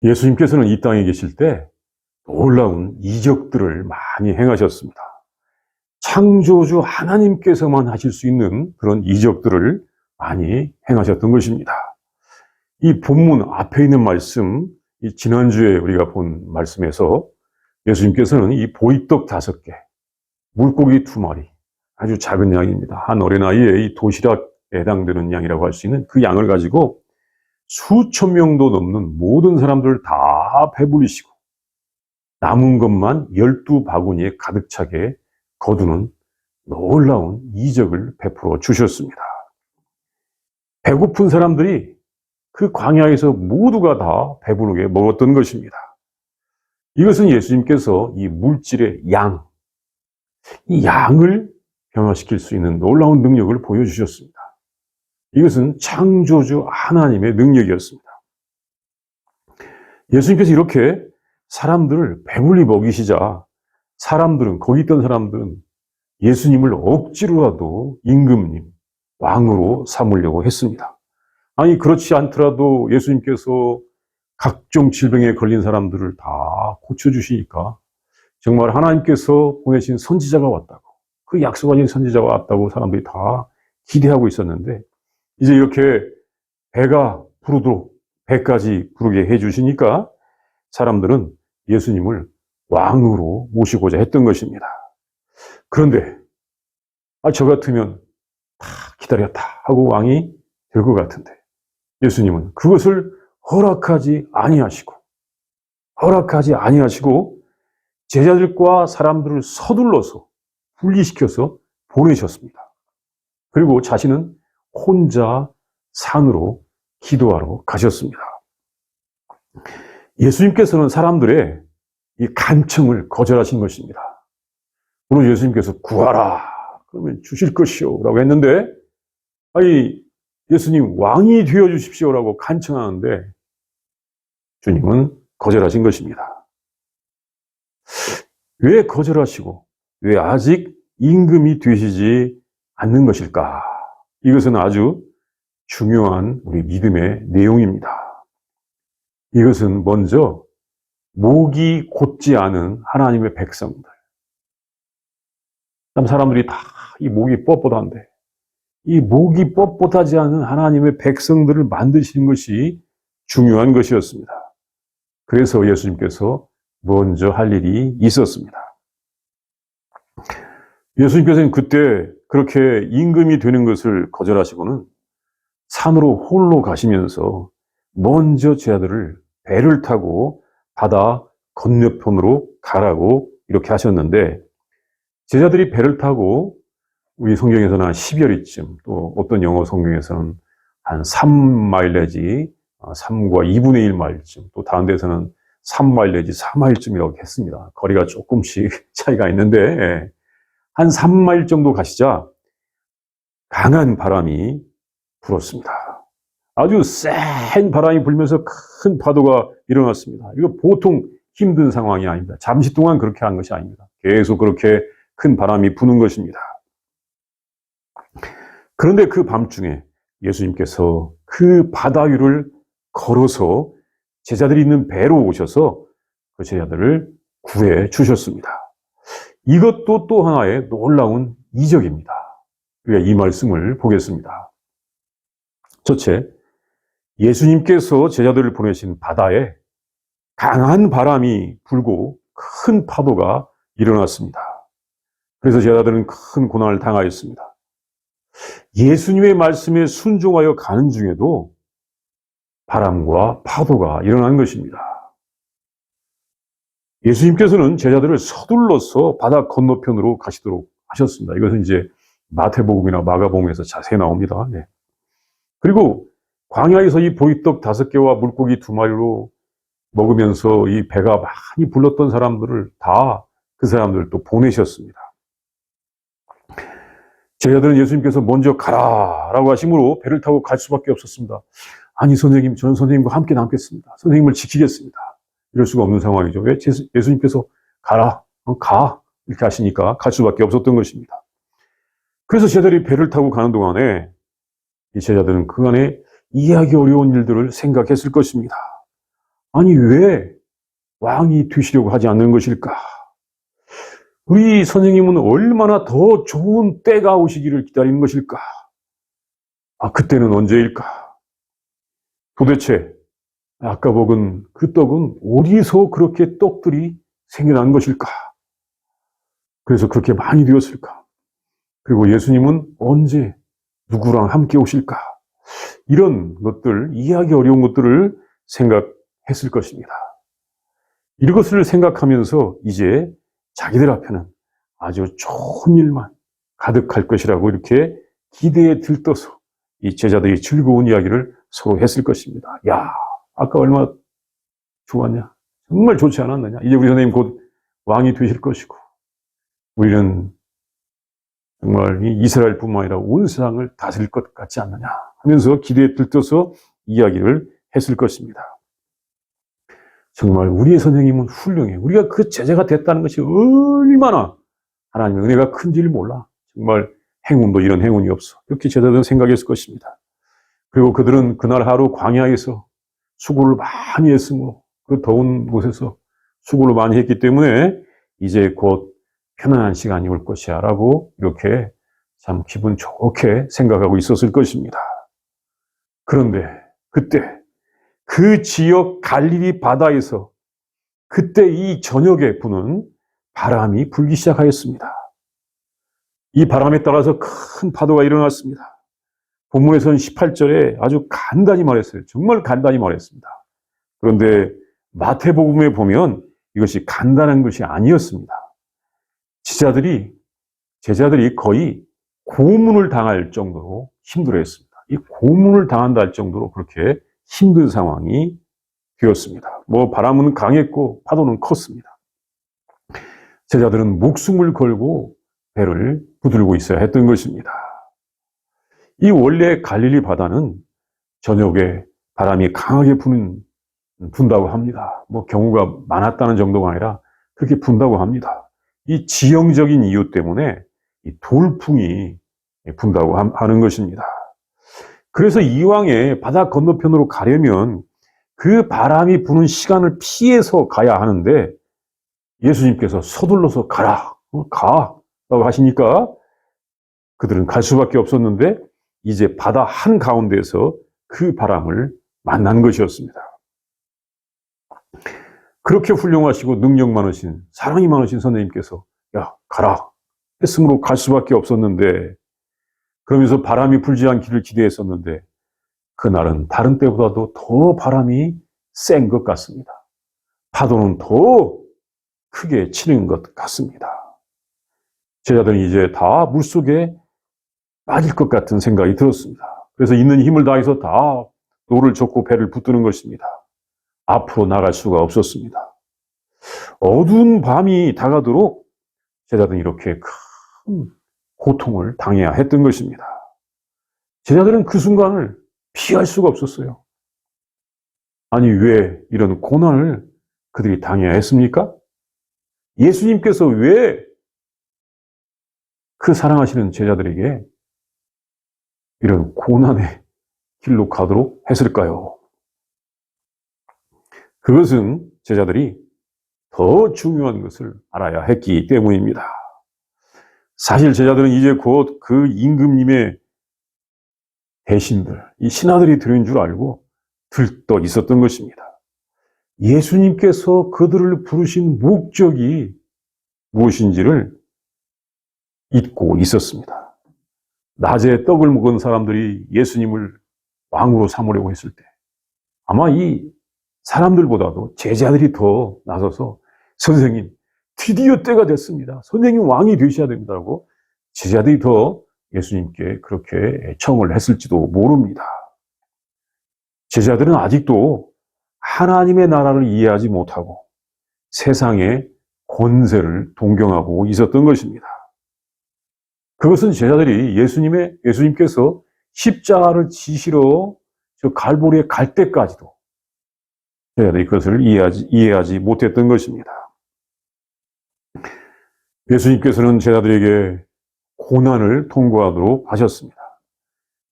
예수님께서는 이 땅에 계실 때 놀라운 이적들을 많이 행하셨습니다. 창조주 하나님께서만 하실 수 있는 그런 이적들을 많이 행하셨던 것입니다. 이 본문 앞에 있는 말씀, 이 지난주에 우리가 본 말씀에서 예수님께서는 이 보리떡 5개, 물고기 2마리, 아주 작은 양입니다. 한 어린아이의 이 도시락에 해당되는 양이라고 할 수 있는 그 양을 가지고 수천 명도 넘는 모든 사람들을 다 배불리시고 남은 것만 12바구니에 가득 차게 거두는 놀라운 이적을 베풀어 주셨습니다. 배고픈 사람들이 그 광야에서 모두가 다 배부르게 먹었던 것입니다. 이것은 예수님께서 이 물질의 양, 이 양을 변화시킬 수 있는 놀라운 능력을 보여주셨습니다. 이것은 창조주 하나님의 능력이었습니다. 예수님께서 이렇게 사람들을 배불리 먹이시자 거기 있던 사람들은 예수님을 억지로라도 임금님, 왕으로 삼으려고 했습니다. 아니, 그렇지 않더라도 예수님께서 각종 질병에 걸린 사람들을 다 고쳐주시니까 정말 하나님께서 보내신 선지자가 왔다고, 그 약속하신 선지자가 왔다고 사람들이 다 기대하고 있었는데, 이제 이렇게 배가 부르도록 배까지 부르게 해주시니까 사람들은 예수님을 왕으로 모시고자 했던 것입니다. 그런데 저 같으면 다 기다렸다 하고 왕이 될 것 같은데 예수님은 그것을 허락하지 아니하시고 제자들과 사람들을 서둘러서 분리시켜서 보내셨습니다. 그리고 자신은 혼자 산으로 기도하러 가셨습니다. 예수님께서는 사람들의 이 간청을 거절하신 것입니다. 오늘 예수님께서 구하라 그러면 주실 것이요 라고 했는데, 아니 예수님 왕이 되어 주십시오라고 간청하는데 주님은 거절하신 것입니다. 왜 거절하시고 왜 아직 임금이 되시지 않는 것일까? 이것은 아주 중요한 우리 믿음의 내용입니다. 이것은 먼저 목이 곧지 않은 하나님의 백성들. 사람들이 다 이 목이 뻣뻣한데 이 목이 뻣뻣하지 않은 하나님의 백성들을 만드시는 것이 중요한 것이었습니다. 그래서 예수님께서 먼저 할 일이 있었습니다. 예수님께서는 그때 그렇게 임금이 되는 것을 거절하시고는 산으로 홀로 가시면서 먼저 제자들을 배를 타고 바다 건너편으로 가라고 이렇게 하셨는데, 제자들이 배를 타고 우리 성경에서는 한 10여리쯤, 또 어떤 영어 성경에서는 한 3마일 내지 3과 2분의 1마일쯤, 또 다른 데서는 3마일 내지 4마일쯤이라고 했습니다. 거리가 조금씩 차이가 있는데 한 3마일 정도 가시자 강한 바람이 불었습니다. 아주 센 바람이 불면서 큰 파도가 일어났습니다. 이거 보통 힘든 상황이 아닙니다. 잠시 동안 그렇게 한 것이 아닙니다. 계속 그렇게 큰 바람이 부는 것입니다. 그런데 그 밤중에 예수님께서 그 바다 위를 걸어서 제자들이 있는 배로 오셔서 그 제자들을 구해 주셨습니다. 이것도 또 하나의 놀라운 이적입니다. 우리가 이 말씀을 보겠습니다. 첫째, 예수님께서 제자들을 보내신 바다에 강한 바람이 불고 큰 파도가 일어났습니다. 그래서 제자들은 큰 고난을 당하였습니다. 예수님의 말씀에 순종하여 가는 중에도 바람과 파도가 일어난 것입니다. 예수님께서는 제자들을 서둘러서 바다 건너편으로 가시도록 하셨습니다. 이것은 이제 마태복음이나 마가복음에서 자세히 나옵니다. 네. 그리고 광야에서 이 보리떡 5개와 물고기 2마리로 먹으면서 이 배가 많이 불렀던 사람들을 다 그 사람들을 또 보내셨습니다. 제자들은 예수님께서 먼저 가라라고 하심으로 배를 타고 갈 수밖에 없었습니다. 아니 선생님, 저는 선생님과 함께 남겠습니다. 선생님을 지키겠습니다. 이럴 수가 없는 상황이죠. 왜? 예수님께서 가라, 가 이렇게 하시니까 갈 수밖에 없었던 것입니다. 그래서 제자들이 배를 타고 가는 동안에 이 제자들은 그간에 이해하기 어려운 일들을 생각했을 것입니다. 아니, 왜 왕이 되시려고 하지 않는 것일까? 우리 선생님은 얼마나 더 좋은 때가 오시기를 기다리는 것일까? 그때는 언제일까? 도대체 아까 먹은 그 떡은 어디서 그렇게 떡들이 생겨난 것일까? 그래서 그렇게 많이 되었을까? 그리고 예수님은 언제 누구랑 함께 오실까? 이런 것들, 이해하기 어려운 것들을 생각했을 것입니다. 이것을 생각하면서 이제 자기들 앞에는 아주 좋은 일만 가득할 것이라고 이렇게 기대에 들떠서 이 제자들이 즐거운 이야기를 서로 했을 것입니다. 야, 아까 얼마나 좋았냐? 정말 좋지 않았느냐? 이제 우리 선생님 곧 왕이 되실 것이고 우리는 정말 이 이스라엘뿐만 아니라 온 세상을 다스릴 것 같지 않느냐 하면서 기대에 들떠서 이야기를 했을 것입니다. 정말 우리의 선생님은 훌륭해. 우리가 그 제자가 됐다는 것이 얼마나 하나님의 은혜가 큰지를 몰라. 정말 행운도 이런 행운이 없어. 이렇게 제자들은 생각했을 것입니다. 그리고 그들은 그날 하루 광야에서 수고를 많이 했으므로 그 더운 곳에서 수고를 많이 했기 때문에 이제 곧 편안한 시간이 올 것이야 라고 이렇게 참 기분 좋게 생각하고 있었을 것입니다. 그런데 그때 그 지역 갈릴리 바다에서 그때 이 저녁에 부는 바람이 불기 시작하였습니다. 이 바람에 따라서 큰 파도가 일어났습니다. 본문에서는 18절에 아주 간단히 말했어요. 정말 간단히 말했습니다. 그런데 마태복음에 보면 이것이 간단한 것이 아니었습니다. 제자들이 거의 고문을 당할 정도로 힘들어했습니다. 이 고문을 당한다 할 정도로 그렇게 힘든 상황이 되었습니다. 바람은 강했고 파도는 컸습니다. 제자들은 목숨을 걸고 배를 붙들고 있어야 했던 것입니다. 이 원래 갈릴리 바다는 저녁에 바람이 강하게 분다고 합니다. 경우가 많았다는 정도가 아니라 그렇게 분다고 합니다. 이 지형적인 이유 때문에 이 돌풍이 분다고 하는 것입니다. 그래서 이왕에 바다 건너편으로 가려면 그 바람이 부는 시간을 피해서 가야 하는데 예수님께서 서둘러서 가라, 라고 하시니까 그들은 갈 수밖에 없었는데 이제 바다 한가운데에서 그 바람을 만난 것이었습니다. 그렇게 훌륭하시고 능력 많으신, 사랑이 많으신 선생님께서 야, 가라 했으므로 갈 수밖에 없었는데 그러면서 바람이 불지 않기를 기대했었는데 그날은 다른 때보다도 더 바람이 센 것 같습니다. 파도는 더 크게 치는 것 같습니다. 제자들은 이제 다 물속에 빠질 것 같은 생각이 들었습니다. 그래서 있는 힘을 다해서 다 노를 젓고 배를 붙드는 것입니다. 앞으로 나갈 수가 없었습니다. 어두운 밤이 다가도록 제자들은 이렇게 큰 고통을 당해야 했던 것입니다. 제자들은 그 순간을 피할 수가 없었어요. 아니, 왜 이런 고난을 그들이 당해야 했습니까? 예수님께서 왜 그 사랑하시는 제자들에게 이런 고난의 길로 가도록 했을까요? 그것은 제자들이 더 중요한 것을 알아야 했기 때문입니다. 사실 제자들은 이제 곧 그 임금님의 대신들, 이 신하들이 들은 줄 알고 들떠 있었던 것입니다. 예수님께서 그들을 부르신 목적이 무엇인지를 잊고 있었습니다. 낮에 떡을 먹은 사람들이 예수님을 왕으로 삼으려고 했을 때 아마 이 사람들보다도 제자들이 더 나서서 선생님, 드디어 때가 됐습니다. 선생님 왕이 되셔야 됩니다라고 제자들이 더 예수님께 그렇게 청을 했을지도 모릅니다. 제자들은 아직도 하나님의 나라를 이해하지 못하고 세상의 권세를 동경하고 있었던 것입니다. 그것은 제자들이 예수님께서 십자가를 지시러 저 갈보리에 갈 때까지도 제자들이 그것을 이해하지 못했던 것입니다. 예수님께서는 제자들에게 고난을 통과하도록 하셨습니다.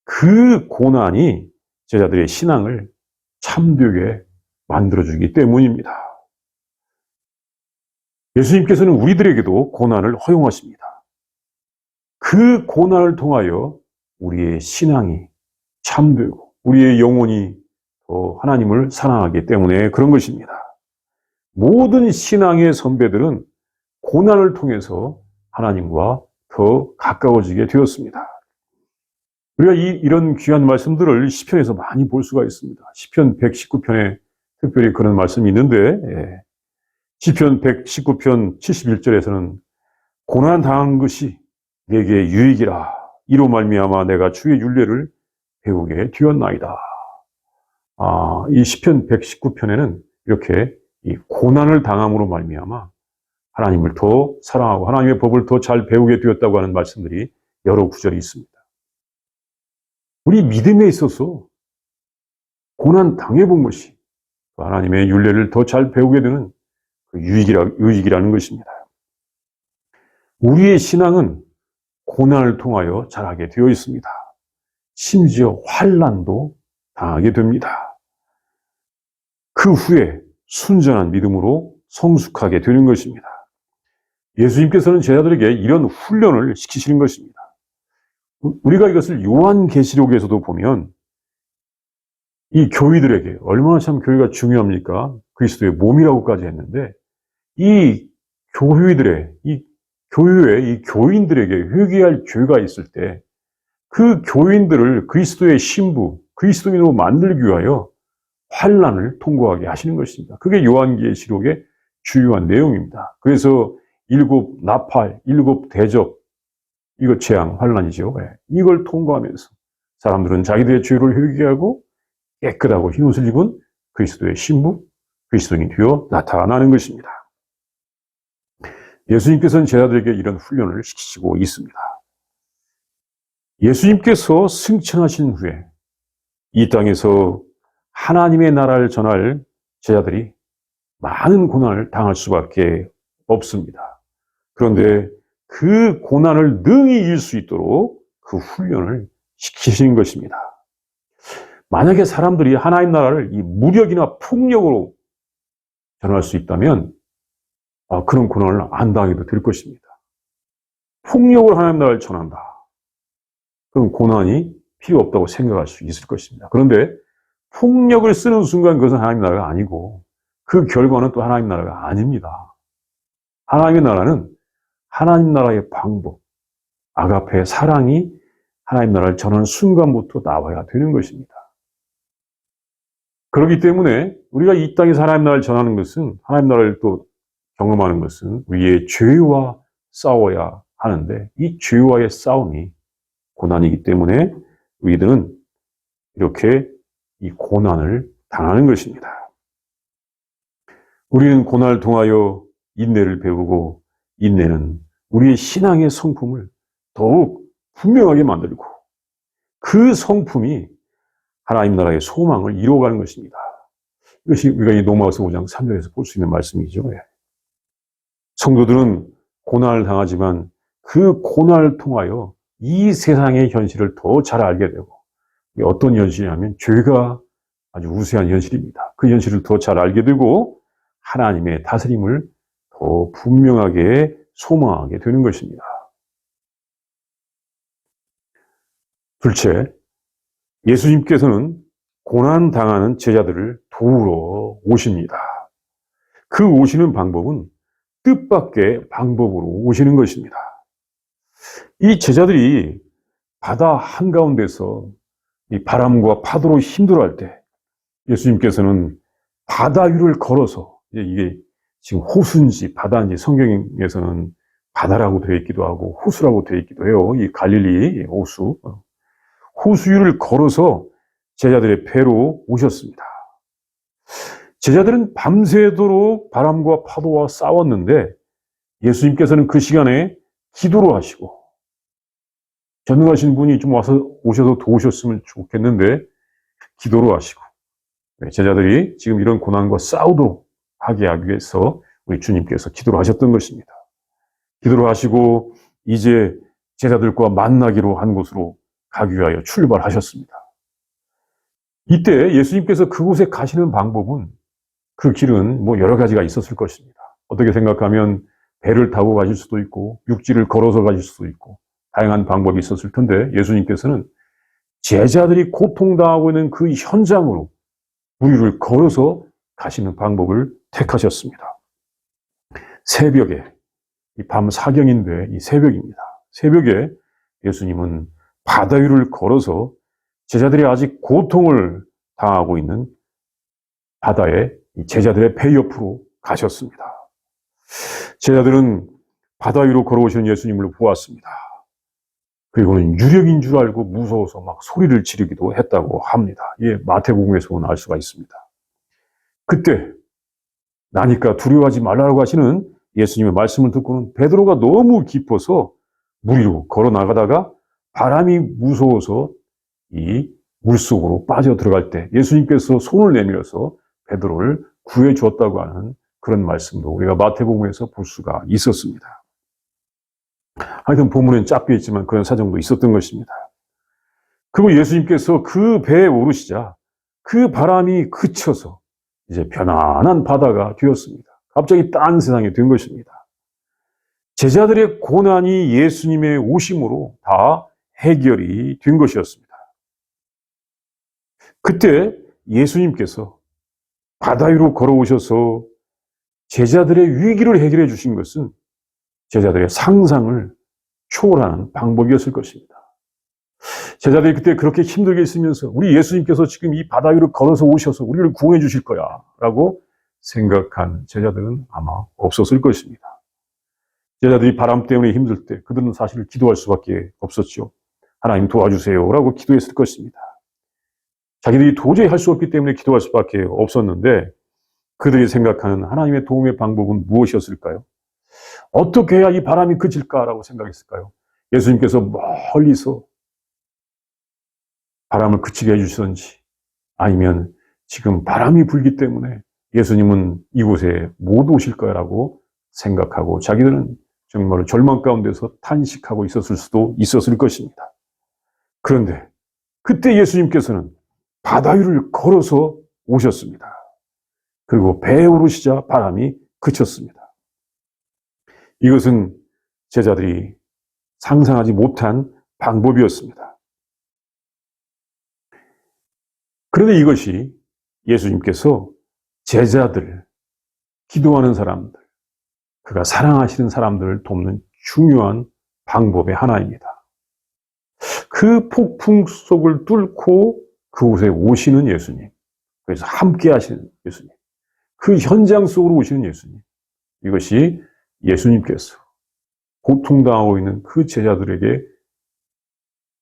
그 고난이 제자들의 신앙을 참되게 만들어주기 때문입니다. 예수님께서는 우리들에게도 고난을 허용하십니다. 그 고난을 통하여 우리의 신앙이 참되고 우리의 영혼이 더 하나님을 사랑하기 때문에 그런 것입니다. 모든 신앙의 선배들은 고난을 통해서 하나님과 더 가까워지게 되었습니다. 우리가 이런 귀한 말씀들을 시편에서 많이 볼 수가 있습니다. 시편 119편에 특별히 그런 말씀이 있는데, 시편 119편 71절에서는 고난 당한 것이 내게 유익이라. 이로 말미암아 내가 주의 율례를 배우게 되었나이다. 이 시편 119편에는 이렇게 이 고난을 당함으로 말미암아 하나님을 더 사랑하고 하나님의 법을 더 잘 배우게 되었다고 하는 말씀들이 여러 구절이 있습니다. 우리 믿음에 있어서 고난 당해본 것이 하나님의 율례를 더 잘 배우게 되는 그 유익이라는 것입니다. 우리의 신앙은 고난을 통하여 자라게 되어 있습니다. 심지어 환난도 당하게 됩니다. 그 후에 순전한 믿음으로 성숙하게 되는 것입니다. 예수님께서는 제자들에게 이런 훈련을 시키시는 것입니다. 우리가 이것을 요한계시록에서도 보면 이 교회들에게 얼마나 참 교회가 중요합니까? 그리스도의 몸이라고까지 했는데 이 교회들의 이 교회의 이 교인들에게 회개할 죄가 있을 때 그 교인들을 그리스도의 신부, 그리스도인으로 만들기 위하여 환난을 통과하게 하시는 것입니다. 그게 요한계시록의 주요한 내용입니다. 그래서 7 나팔, 7 대접, 이거 재앙, 환난이죠. 이걸 통과하면서 사람들은 자기들의 죄를 회개하고 깨끗하고 흰 옷을 입은 그리스도의 신부, 그리스도인이 되어 나타나는 것입니다. 예수님께서는 제자들에게 이런 훈련을 시키시고 있습니다. 예수님께서 승천하신 후에 이 땅에서 하나님의 나라를 전할 제자들이 많은 고난을 당할 수밖에 없습니다. 그런데 그 고난을 능히 이길 수 있도록 그 훈련을 시키신 것입니다. 만약에 사람들이 하나님 나라를 이 무력이나 폭력으로 전할 수 있다면 그런 고난을 안 당해도 될 것입니다. 폭력으로 하나님 나라를 전한다. 그럼 고난이 필요 없다고 생각할 수 있을 것입니다. 그런데 폭력을 쓰는 순간 그것은 하나님 나라가 아니고 그 결과는 또 하나님 나라가 아닙니다. 하나님의 나라는 하나님 나라의 방법, 아가페의 사랑이 하나님 나라를 전하는 순간부터 나와야 되는 것입니다. 그렇기 때문에 우리가 이 땅에서 하나님 나라를 전하는 것은 하나님 나라를 또 경험하는 것은 우리의 죄와 싸워야 하는데 이 죄와의 싸움이 고난이기 때문에 우리들은 이렇게 이 고난을 당하는 것입니다. 우리는 고난을 통하여 인내를 배우고 인내는 우리의 신앙의 성품을 더욱 분명하게 만들고 그 성품이 하나님 나라의 소망을 이루어가는 것입니다. 이것이 우리가 이 로마서 5장 3절에서 볼 수 있는 말씀이죠. 성도들은 고난을 당하지만 그 고난을 통하여 이 세상의 현실을 더 잘 알게 되고 어떤 현실이냐면 죄가 아주 우세한 현실입니다. 그 현실을 더 잘 알게 되고 하나님의 다스림을 더 분명하게 소망하게 되는 것입니다. 둘째, 예수님께서는 고난당하는 제자들을 도우러 오십니다. 그 오시는 방법은 뜻밖의 방법으로 오시는 것입니다. 이 제자들이 바다 한가운데서 이 바람과 파도로 힘들어할 때 예수님께서는 바다 위를 걸어서 이게 지금 호수인지 바다인지 성경에서는 바다라고 되어 있기도 하고 호수라고 되어 있기도 해요. 이 갈릴리 호수. 호수 위를 걸어서 제자들의 배로 오셨습니다. 제자들은 밤새도록 바람과 파도와 싸웠는데 예수님께서는 그 시간에 기도를 하시고 전능하신 분이 좀 오셔서 도우셨으면 좋겠는데 기도를 하시고 제자들이 지금 이런 고난과 싸우도록 하게 하기 위해서 우리 주님께서 기도를 하셨던 것입니다. 기도를 하시고 이제 제자들과 만나기로 한 곳으로 가기 위하여 출발하셨습니다. 이때 예수님께서 그곳에 가시는 방법은 그 길은 뭐 여러 가지가 있었을 것입니다. 어떻게 생각하면 배를 타고 가실 수도 있고 육지를 걸어서 가실 수도 있고 다양한 방법이 있었을 텐데 예수님께서는 제자들이 고통당하고 있는 그 현장으로 무리를 걸어서 가시는 방법을 택하셨습니다. 새벽에, 밤 사경인데 이 새벽입니다. 새벽에 예수님은 바다 위를 걸어서 제자들이 아직 고통을 당하고 있는 바다에 제자들의 배 옆으로 가셨습니다. 제자들은 바다 위로 걸어오시는 예수님을 보았습니다. 그리고는 유령인 줄 알고 무서워서 막 소리를 지르기도 했다고 합니다. 예, 마태복음에서는 알 수가 있습니다. 그때 나니까 두려워하지 말라고 하시는 예수님의 말씀을 듣고는 베드로가 너무 깊어서 물 위로 걸어 나가다가 바람이 무서워서 이 물속으로 빠져 들어갈 때 예수님께서 손을 내밀어서 베드로를 구해 주었다고 하는 그런 말씀도 우리가 마태복음에서 볼 수가 있었습니다. 하여튼 본문엔 짧게 있지만 그런 사정도 있었던 것입니다. 그리고 예수님께서 그 배에 오르시자 그 바람이 그쳐서 이제 편안한 바다가 되었습니다. 갑자기 딴 세상이 된 것입니다. 제자들의 고난이 예수님의 오심으로 다 해결이 된 것이었습니다. 그때 예수님께서 바다 위로 걸어오셔서 제자들의 위기를 해결해 주신 것은 제자들의 상상을 초월하는 방법이었을 것입니다. 제자들이 그때 그렇게 힘들게 있으면서 우리 예수님께서 지금 이 바다 위로 걸어서 오셔서 우리를 구원해 주실 거야 라고 생각한 제자들은 아마 없었을 것입니다. 제자들이 바람 때문에 힘들 때 그들은 사실 기도할 수밖에 없었죠. 하나님 도와주세요 라고 기도했을 것입니다. 자기들이 도저히 할 수 없기 때문에 기도할 수밖에 없었는데 그들이 생각하는 하나님의 도움의 방법은 무엇이었을까요? 어떻게 해야 이 바람이 그칠까라고 생각했을까요? 예수님께서 멀리서 바람을 그치게 해주시던지 아니면 지금 바람이 불기 때문에 예수님은 이곳에 못 오실 거라고 생각하고 자기들은 정말 절망 가운데서 탄식하고 있었을 수도 있었을 것입니다. 그런데 그때 예수님께서는 바다 위를 걸어서 오셨습니다. 그리고 배에 오르시자 바람이 그쳤습니다. 이것은 제자들이 상상하지 못한 방법이었습니다. 그런데 이것이 예수님께서 제자들, 기도하는 사람들, 그가 사랑하시는 사람들을 돕는 중요한 방법의 하나입니다. 그 폭풍 속을 뚫고 그곳에 오시는 예수님, 그래서 함께 하시는 예수님, 그 현장 속으로 오시는 예수님, 이것이 예수님께서 고통당하고 있는 그 제자들에게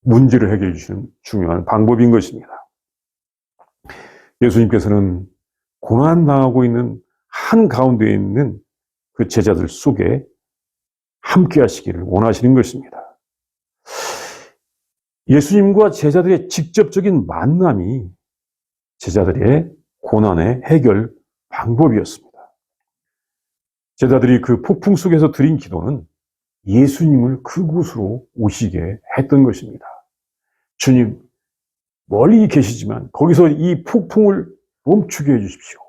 문제를 해결해 주시는 중요한 방법인 것입니다. 예수님께서는 고난당하고 있는 한가운데에 있는 그 제자들 속에 함께 하시기를 원하시는 것입니다. 예수님과 제자들의 직접적인 만남이 제자들의 고난의 해결 방법이었습니다. 제자들이 그 폭풍 속에서 드린 기도는 예수님을 그곳으로 오시게 했던 것입니다. 주님, 멀리 계시지만 거기서 이 폭풍을 멈추게 해주십시오.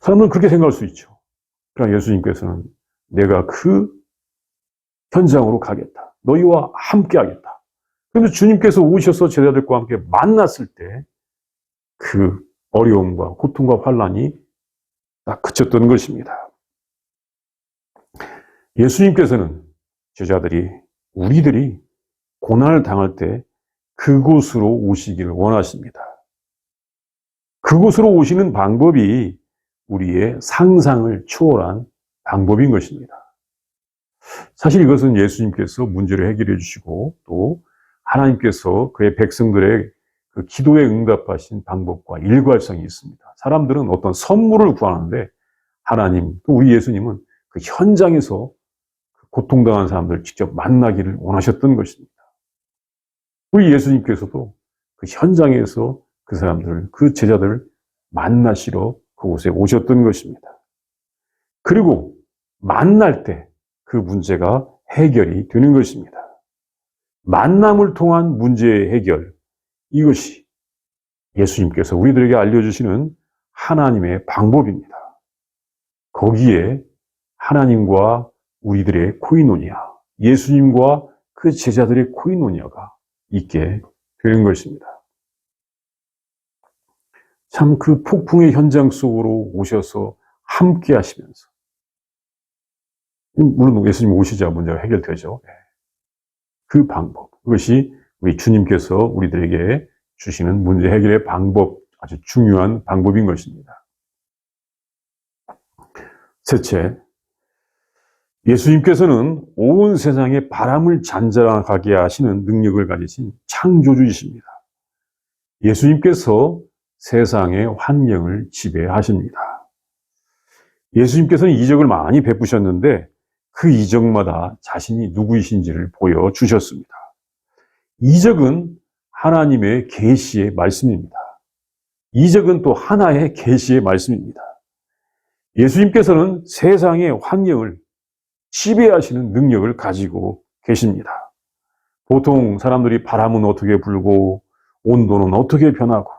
사람은 그렇게 생각할 수 있죠. 그러나 예수님께서는 내가 그 현장으로 가겠다. 너희와 함께 하겠다. 그러면서 주님께서 오셔서 제자들과 함께 만났을 때 그 어려움과 고통과 환난이 딱 그쳤던 것입니다. 예수님께서는 제자들이, 우리들이 고난을 당할 때 그곳으로 오시기를 원하십니다. 그곳으로 오시는 방법이 우리의 상상을 초월한 방법인 것입니다. 사실 이것은 예수님께서 문제를 해결해 주시고 또 하나님께서 그의 백성들의 그 기도에 응답하신 방법과 일관성이 있습니다. 사람들은 어떤 선물을 구하는데 하나님, 또 우리 예수님은 그 현장에서 고통당한 사람들을 직접 만나기를 원하셨던 것입니다. 우리 예수님께서도 그 현장에서 그 사람들을, 그 제자들을 만나시러 그곳에 오셨던 것입니다. 그리고 만날 때 그 문제가 해결이 되는 것입니다. 만남을 통한 문제의 해결, 이것이 예수님께서 우리들에게 알려주시는 하나님의 방법입니다. 거기에 하나님과 우리들의 코이노니아, 예수님과 그 제자들의 코이노니아가 있게 되는 것입니다. 참 그 폭풍의 현장 속으로 오셔서 함께 하시면서, 물론 예수님 오시자 문제가 해결되죠. 그 방법, 그것이 우리 주님께서 우리들에게 주시는 문제 해결의 방법, 아주 중요한 방법인 것입니다. 셋째, 예수님께서는 온 세상에 바람을 잔잔하게 하시는 능력을 가지신 창조주이십니다. 예수님께서 세상의 환경을 지배하십니다. 예수님께서는 이적을 많이 베푸셨는데 그 이적마다 자신이 누구이신지를 보여주셨습니다. 이적은 하나님의 계시의 말씀입니다. 이적은 또 하나의 계시의 말씀입니다. 예수님께서는 세상의 환경을 지배하시는 능력을 가지고 계십니다. 보통 사람들이 바람은 어떻게 불고 온도는 어떻게 변하고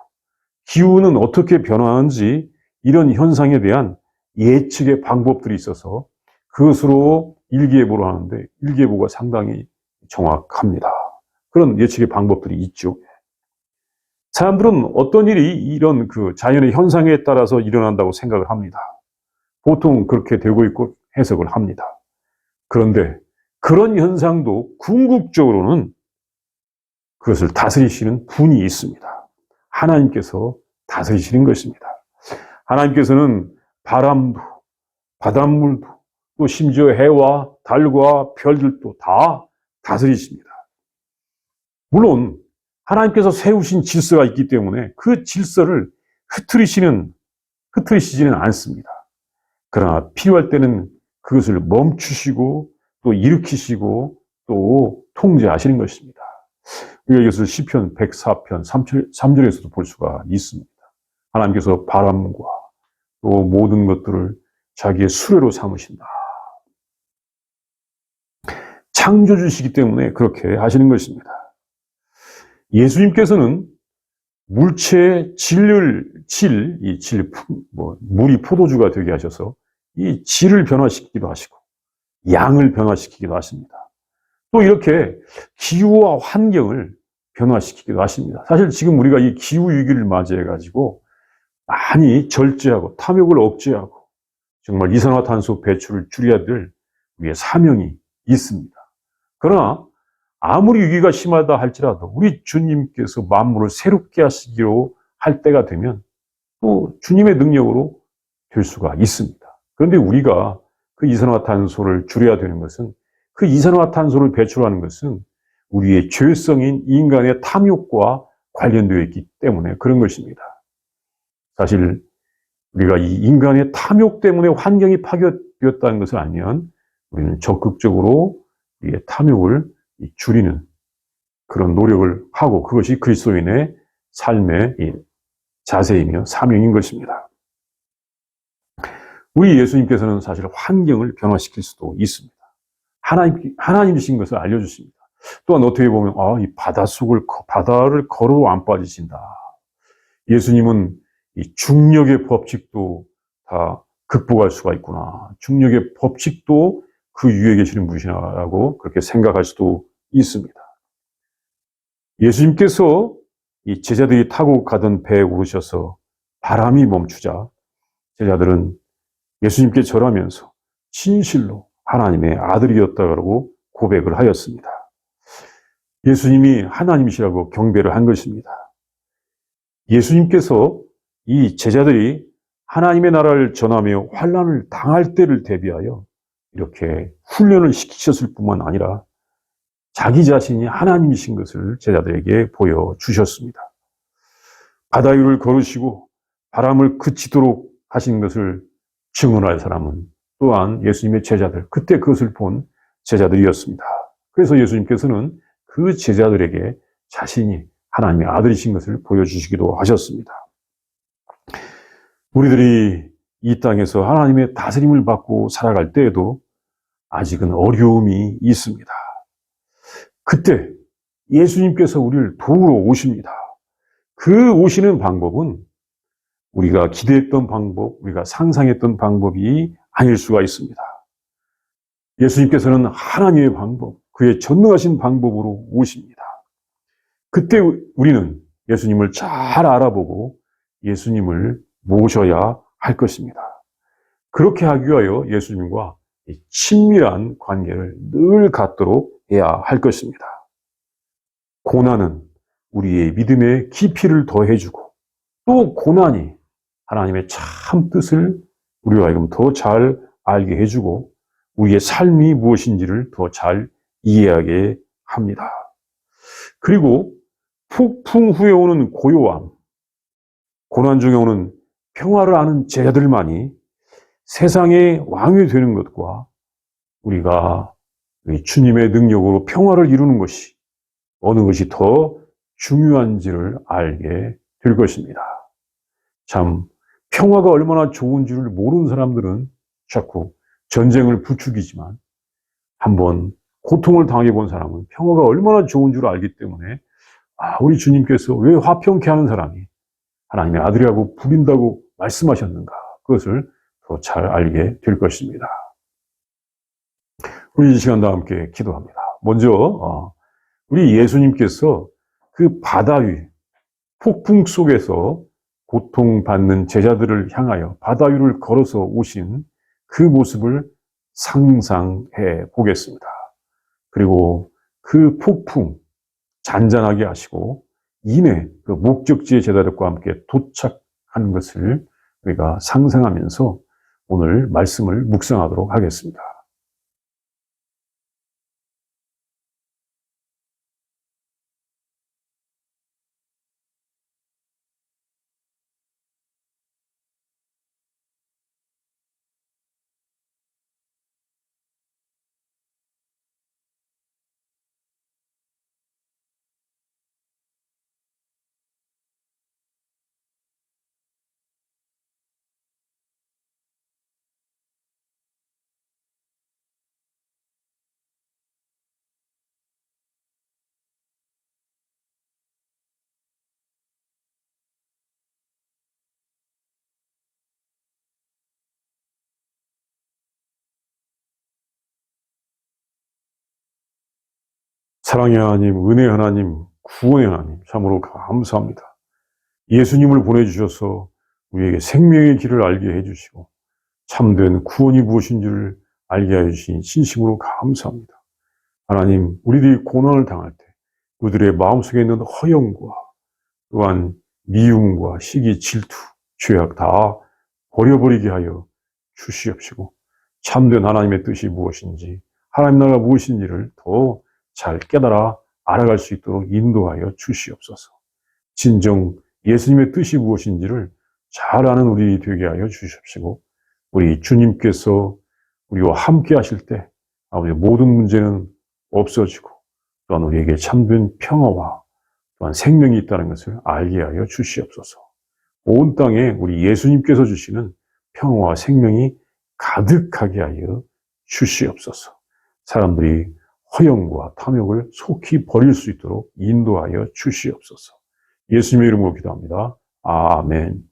기후는 어떻게 변화하는지 이런 현상에 대한 예측의 방법들이 있어서 그것으로 일기예보를 하는데 일기예보가 상당히 정확합니다. 그런 예측의 방법들이 있죠. 사람들은 어떤 일이 이런 그 자연의 현상에 따라서 일어난다고 생각을 합니다. 보통 그렇게 되고 있고 해석을 합니다. 그런데 그런 현상도 궁극적으로는 그것을 다스리시는 분이 있습니다. 하나님께서 다스리시는 것입니다. 하나님께서는 바람도, 바닷물도, 또 심지어 해와 달과 별들도 다 다스리십니다. 물론 하나님께서 세우신 질서가 있기 때문에 그 질서를 흐트리시지는 않습니다. 그러나 필요할 때는 그것을 멈추시고 또 일으키시고 또 통제하시는 것입니다. 우리가 이것을 시편 104편 3절에서도 볼 수가 있습니다. 하나님께서 바람과 또 모든 것들을 자기의 수레로 삼으신다. 창조주시기 때문에 그렇게 하시는 것입니다. 예수님께서는 물체의 물이 포도주가 되게 하셔서 이 질을 변화시키기도 하시고 양을 변화시키기도 하십니다. 또 이렇게 기후와 환경을 변화시키기도 하십니다. 사실 지금 우리가 이 기후 위기를 맞이해가지고 많이 절제하고 탐욕을 억제하고 정말 이산화탄소 배출을 줄여야 될 우리의 사명이 있습니다. 그러나 아무리 위기가 심하다 할지라도 우리 주님께서 만물을 새롭게 하시기로 할 때가 되면 또 주님의 능력으로 될 수가 있습니다. 그런데 우리가 그 이산화탄소를 줄여야 되는 것은 그 이산화탄소를 배출하는 것은 우리의 죄성인 인간의 탐욕과 관련되어 있기 때문에 그런 것입니다. 사실 우리가 이 인간의 탐욕 때문에 환경이 파괴되었다는 것을 알면 우리는 적극적으로 우리의 탐욕을 줄이는 그런 노력을 하고 그것이 그리스도인의 삶의 자세이며 사명인 것입니다. 우리 예수님께서는 사실 환경을 변화시킬 수도 있습니다. 하나님이신 것을 알려주십니다. 또한 어떻게 보면 이 바다를 걸어도 안 빠지신다. 예수님은 이 중력의 법칙도 다 극복할 수가 있구나. 중력의 법칙도 그 위에 계시는 분이라고 그렇게 생각할 수도 있습니다. 예수님께서 이 제자들이 타고 가던 배에 오르셔서 바람이 멈추자 제자들은 예수님께 절하면서 진실로 하나님의 아들이었다고 고백을 하였습니다. 예수님이 하나님이시라고 경배를 한 것입니다. 예수님께서 이 제자들이 하나님의 나라를 전하며 환난을 당할 때를 대비하여 이렇게 훈련을 시키셨을 뿐만 아니라 자기 자신이 하나님이신 것을 제자들에게 보여주셨습니다. 바다 위를 걸으시고 바람을 그치도록 하신 것을 증언할 사람은 또한 예수님의 제자들, 그때 그것을 본 제자들이었습니다. 그래서 예수님께서는 그 제자들에게 자신이 하나님의 아들이신 것을 보여주시기도 하셨습니다. 우리들이 이 땅에서 하나님의 다스림을 받고 살아갈 때에도 아직은 어려움이 있습니다. 그때 예수님께서 우리를 도우러 오십니다. 그 오시는 방법은 우리가 기대했던 방법, 우리가 상상했던 방법이 아닐 수가 있습니다. 예수님께서는 하나님의 방법, 그의 전능하신 방법으로 오십니다. 그때 우리는 예수님을 잘 알아보고 예수님을 모셔야 할 것입니다. 그렇게 하기 위하여 예수님과 친밀한 관계를 늘 갖도록 해야 할 것입니다. 고난은 우리의 믿음의 깊이를 더해주고 또 고난이 하나님의 참 뜻을 우리와 하여금 더 잘 알게 해주고 우리의 삶이 무엇인지를 더 잘 이해하게 합니다. 그리고 폭풍 후에 오는 고요함, 고난 중에 오는 평화를 아는 제자들만이 세상의 왕이 되는 것과 우리가 주님의 능력으로 평화를 이루는 것이 어느 것이 더 중요한지를 알게 될 것입니다. 참 평화가 얼마나 좋은 줄을 모르는 사람들은 자꾸 전쟁을 부추기지만 한번 고통을 당해 본 사람은 평화가 얼마나 좋은 줄 알기 때문에 우리 주님께서 왜 화평케 하는 사람이 하나님의 아들이라고 부린다고 말씀하셨는가, 그것을 더 잘 알게 될 것입니다. 우리 이 시간 다 함께 기도합니다. 먼저 우리 예수님께서 그 바다 위, 폭풍 속에서 고통받는 제자들을 향하여 바다 위를 걸어서 오신 그 모습을 상상해 보겠습니다. 그리고 그 폭풍 잔잔하게 하시고 이내 그 목적지의 제자들과 함께 도착하는 것을 우리가 상상하면서 오늘 말씀을 묵상하도록 하겠습니다. 사랑의 하나님, 은혜의 하나님, 구원의 하나님, 참으로 감사합니다. 예수님을 보내주셔서 우리에게 생명의 길을 알게 해주시고 참된 구원이 무엇인지를 알게 해주신 진심으로 감사합니다. 하나님, 우리들이 고난을 당할 때 그들의 마음속에 있는 허영과 또한 미움과 시기, 질투, 죄악 다 버려버리게 하여 주시옵시고 참된 하나님의 뜻이 무엇인지, 하나님 나라가 무엇인지를 더 잘 깨달아 알아갈 수 있도록 인도하여 주시옵소서. 진정 예수님의 뜻이 무엇인지를 잘 아는 우리 되게 하여 주십시고 우리 주님께서 우리와 함께 하실 때 아버지 모든 문제는 없어지고 또한 우리에게 참된 평화와 또한 생명이 있다는 것을 알게 하여 주시옵소서. 온 땅에 우리 예수님께서 주시는 평화와 생명이 가득하게 하여 주시옵소서. 사람들이 허영과 탐욕을 속히 버릴 수 있도록 인도하여 주시옵소서. 예수님의 이름으로 기도합니다. 아멘.